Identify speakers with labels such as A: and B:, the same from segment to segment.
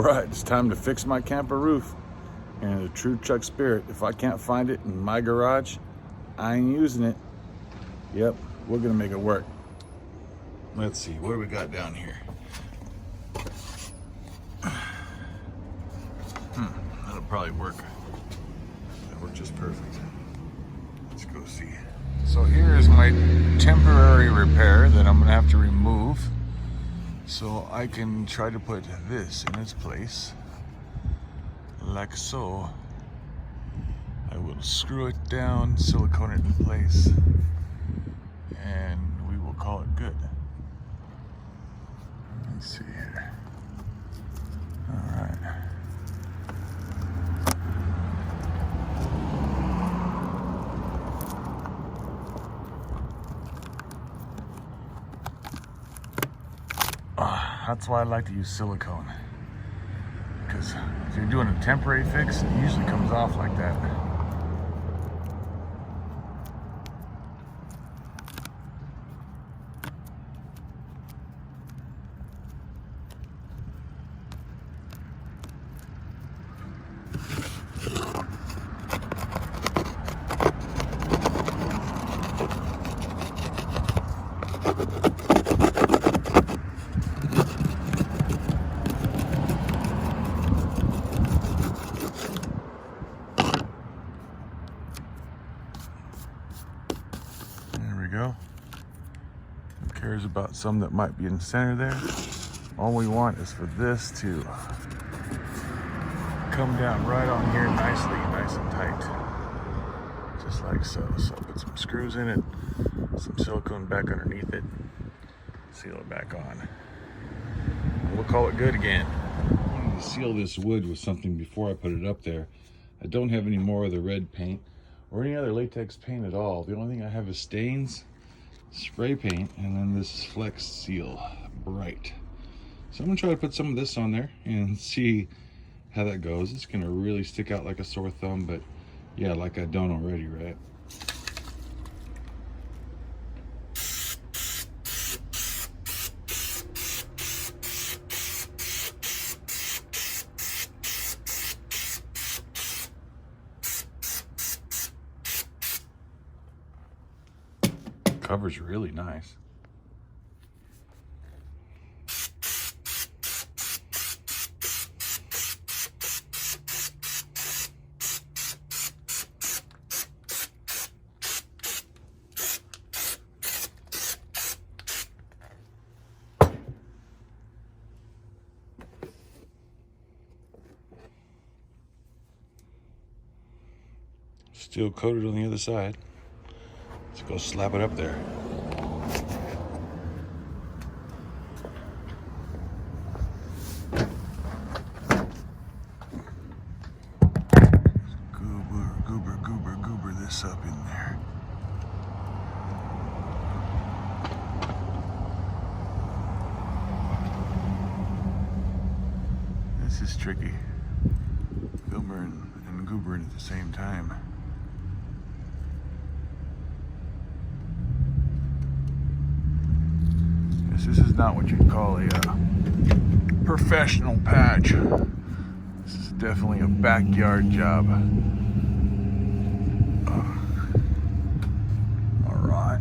A: Alright, it's time to fix my camper roof. And in the true Chuck spirit, if I can't find it in my garage, I ain't using it. Yep, we're gonna make it work. Let's see, what do we got down here? That'll probably work. That'll work just perfect. Let's go see. So here is my temporary repair that I'm gonna have to remove so I can try to put this in its place, like so. I will screw it down, silicone it in place, and we will call it good. Let's see here. All right. That's why I like to use silicone, because if you're doing a temporary fix, it usually comes off like that. Go. Who cares about some that might be in the center there? All we want is for this to come down right on here nicely, nice and tight. Just like so. So put some screws in it, some silicone back underneath it, seal it back on. And we'll call it good again. I wanted to seal this wood with something before I put it up there. I don't have any more of the red paint or any other latex paint at all. The only thing I have is stains, spray paint, and then this Flex Seal Bright. So I'm gonna try to put some of this on there and see how that goes. It's gonna really stick out like a sore thumb, but yeah, like I've done already, right? Cover's really nice. Still coated on the other side. Let's go slap it up there. Goober this up in there. This is tricky. Goober and goobering at the same time. This is not what you'd call a professional patch. This is definitely a backyard job. All right,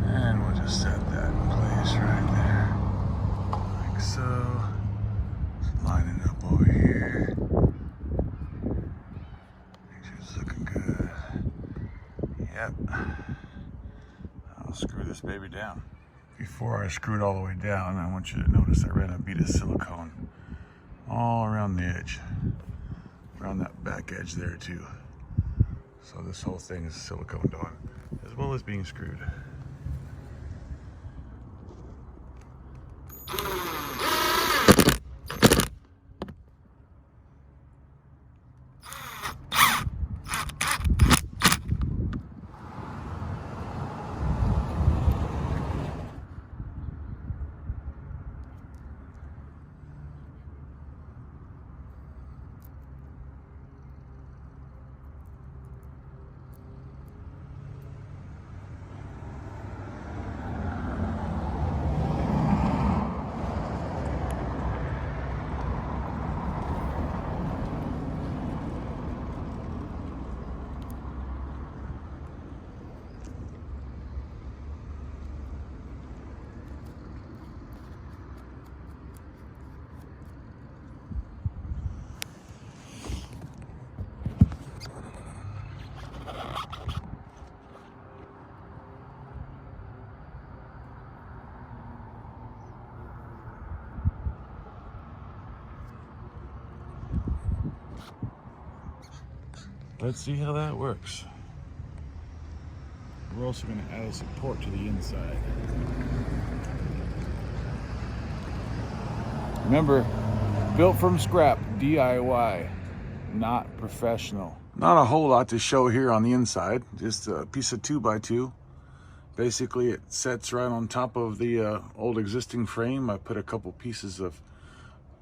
A: and we'll just set that in place right there, like so. Just line it up over here. Make sure it's looking good. Yep. I'll screw this baby down. Before I screw it all the way down, I want you to notice I ran a bead of silicone all around the edge, around that back edge there too. So this whole thing is siliconed on, as well as being screwed. let's see how that works. We're also going to add a support to the inside. Remember, built from scrap, DIY, not professional. Not a whole lot to show here on the inside, just a piece of 2x2. Basically, it sets right on top of the old existing frame. I put a couple pieces of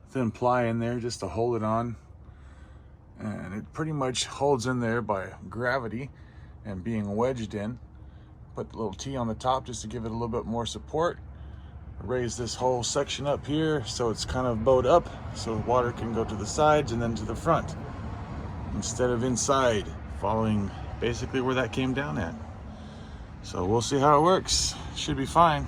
A: thin ply in there just to hold it on. And it pretty much holds in there by gravity and being wedged in. Put the little T on the top just to give it a little bit more support. Raise this whole section up here so it's kind of bowed up so water can go to the sides and then to the front instead of inside, following basically where that came down at. So we'll see how it works. Should be fine.